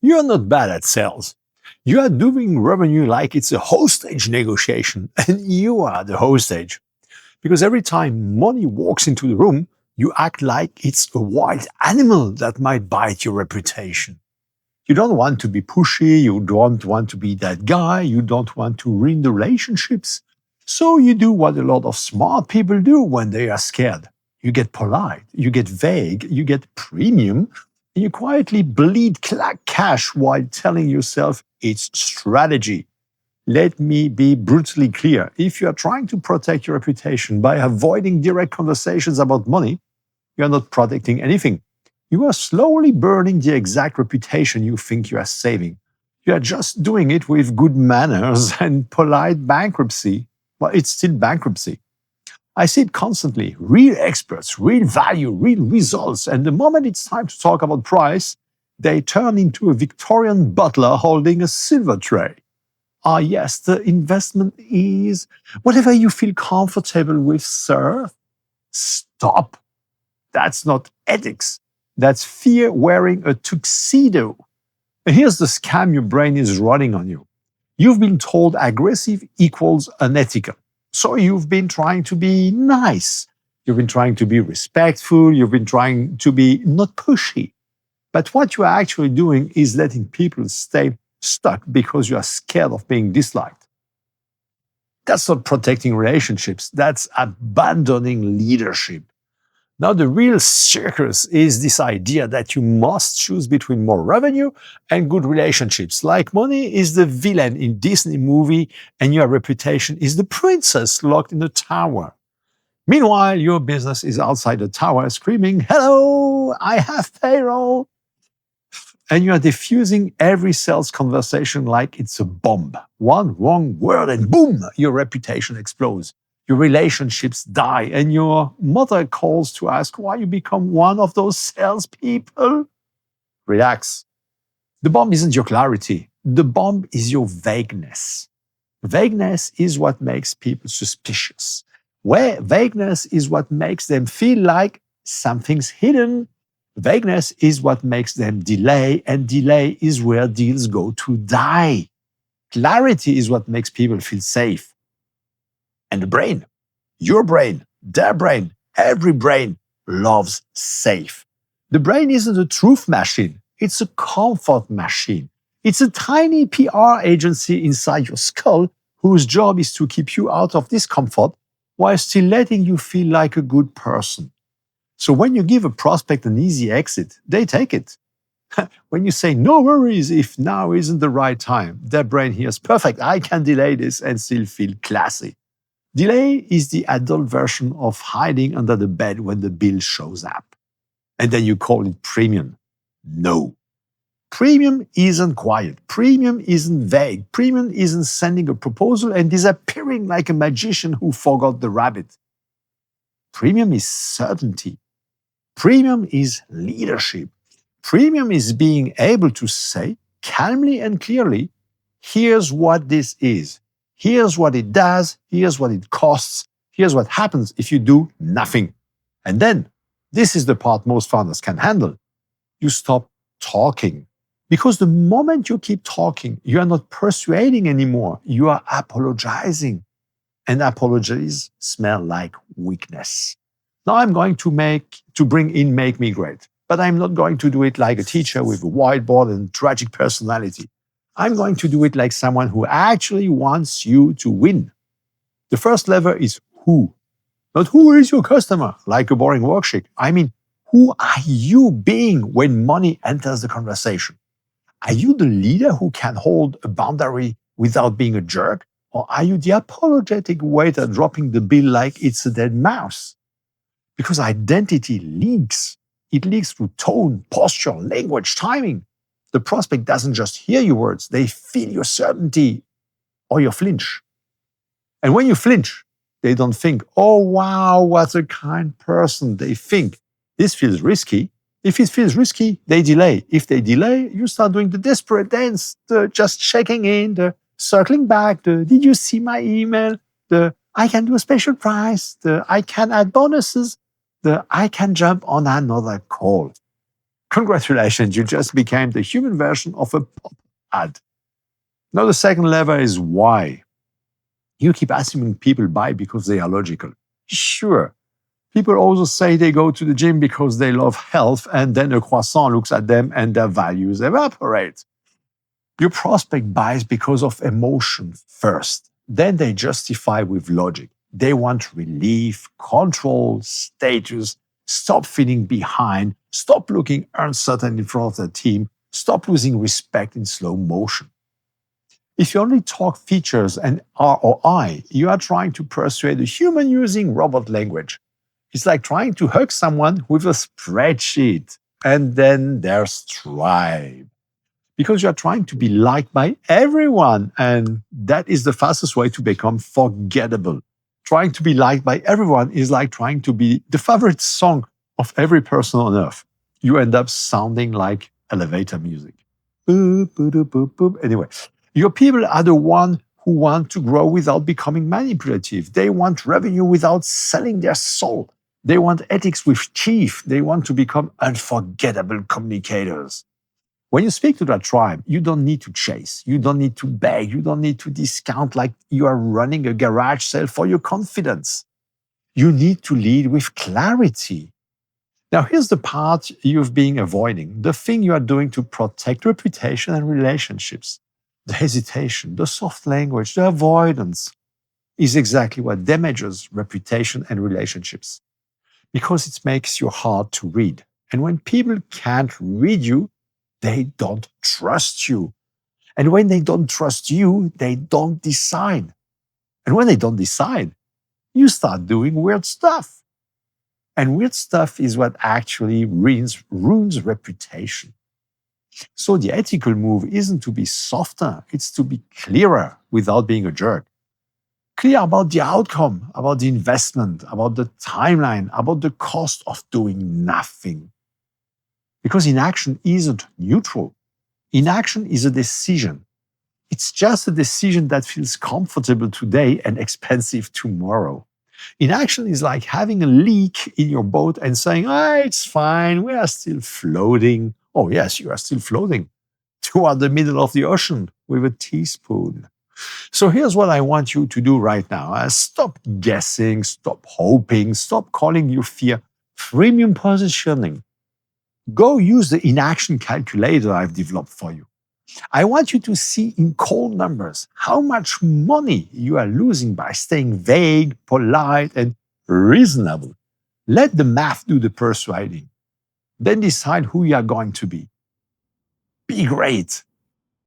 You're not bad at sales. You are doing revenue like it's a hostage negotiation, and you are the hostage. Because every time money walks into the room, you act like it's a wild animal that might bite your reputation. You don't want to be pushy, you don't want to be that guy, you don't want to ruin the relationships. So you do what a lot of smart people do when they are scared. You get polite, you get vague, you get premium, and you quietly bleed cash while telling yourself it's strategy. Let me be brutally clear. If you are trying to protect your reputation by avoiding direct conversations about money, you are not protecting anything. You are slowly burning the exact reputation you think you are saving. You are just doing it with good manners and polite bankruptcy. Well, it's still bankruptcy. I see it constantly. Real experts, real value, real results. And the moment it's time to talk about price, they turn into a Victorian butler holding a silver tray. Ah, yes, the investment is whatever you feel comfortable with, sir. Stop. That's not ethics. That's fear wearing a tuxedo. And here's the scam your brain is running on you. You've been told aggressive equals unethical. So you've been trying to be nice. You've been trying to be respectful. You've been trying to be not pushy. But what you are actually doing is letting people stay stuck because you are scared of being disliked. That's not protecting relationships. That's abandoning leadership. Now, the real circus is this idea that you must choose between more revenue and good relationships. Like money is the villain in Disney movie and your reputation is the princess locked in a tower. Meanwhile, your business is outside the tower screaming, "Hello, I have payroll." And you are diffusing every sales conversation like it's a bomb. One wrong word and boom, your reputation explodes. Your relationships die, and your mother calls to ask why you become one of those salespeople. Relax. The bomb isn't your clarity. The bomb is your vagueness. Vagueness is what makes people suspicious. Vagueness is what makes them feel like something's hidden. Vagueness is what makes them delay, and delay is where deals go to die. Clarity is what makes people feel safe. And the brain, your brain, their brain, every brain loves safe. The brain isn't a truth machine, it's a comfort machine. It's a tiny PR agency inside your skull whose job is to keep you out of discomfort while still letting you feel like a good person. So when you give a prospect an easy exit, they take it. When you say, "No worries if now isn't the right time," their brain hears, "Perfect, I can delay this and still feel classy." Delay is the adult version of hiding under the bed when the bill shows up. And then you call it premium. No. Premium isn't quiet. Premium isn't vague. Premium isn't sending a proposal and disappearing like a magician who forgot the rabbit. Premium is certainty. Premium is leadership. Premium is being able to say calmly and clearly, "Here's what this is. Here's what it does. Here's what it costs. Here's what happens if you do nothing." And then, this is the part most founders can handle. You stop talking. Because the moment you keep talking, you are not persuading anymore. You are apologizing. And apologies smell like weakness. Now I'm going to bring in Make Me Great, but I'm not going to do it like a teacher with a whiteboard and tragic personality. I'm going to do it like someone who actually wants you to win. The first lever is who. Not who is your customer, like a boring worksheet. I mean, who are you being when money enters the conversation? Are you the leader who can hold a boundary without being a jerk? Or are you the apologetic waiter dropping the bill like it's a dead mouse? Because identity leaks. It leaks through tone, posture, language, timing. The prospect doesn't just hear your words, they feel your certainty or your flinch. And when you flinch, they don't think, "Oh, wow, what a kind person." They think, "This feels risky." If it feels risky, they delay. If they delay, you start doing the desperate dance, the just checking in, the circling back, the "Did you see my email?" The "I can do a special price," the "I can add bonuses," the "I can jump on another call." Congratulations, you just became the human version of a pop ad. Now, the second lever is why. You keep assuming people buy because they are logical. Sure, people also say they go to the gym because they love health, and then a croissant looks at them and their values evaporate. Your prospect buys because of emotion first. Then they justify with logic. They want relief, control, status, stop feeling behind, stop looking uncertain in front of their team, stop losing respect in slow motion. If you only talk features and ROI, you are trying to persuade a human using robot language. It's like trying to hug someone with a spreadsheet. And then there's Stripe. Because you are trying to be liked by everyone. And that is the fastest way to become forgettable. Trying to be liked by everyone is like trying to be the favorite song of every person on earth. You end up sounding like elevator music. Boop, boop, boop, boop. Anyway, your people are the one who want to grow without becoming manipulative. They want revenue without selling their soul. They want ethics with teeth. They want to become unforgettable communicators. When you speak to that tribe, you don't need to chase. You don't need to beg. You don't need to discount like you are running a garage sale for your confidence. You need to lead with clarity. Now, here's the part you've been avoiding, the thing you are doing to protect reputation and relationships. The hesitation, the soft language, the avoidance is exactly what damages reputation and relationships because it makes you hard to read. And when people can't read you, they don't trust you. And when they don't trust you, they don't decide. And when they don't decide, you start doing weird stuff. And weird stuff is what actually ruins reputation. So the ethical move isn't to be softer, it's to be clearer without being a jerk. Clear about the outcome, about the investment, about the timeline, about the cost of doing nothing. Because inaction isn't neutral. Inaction is a decision. It's just a decision that feels comfortable today and expensive tomorrow. Inaction is like having a leak in your boat and saying, it's fine, we are still floating. Oh, yes, you are still floating toward the middle of the ocean with a teaspoon. So here's what I want you to do right now. Stop guessing, stop hoping, stop calling your fear premium positioning. Go use the inaction calculator I've developed for you. I want you to see in cold numbers how much money you are losing by staying vague, polite, and reasonable. Let the math do the persuading. Then decide who you are going to be. Be great.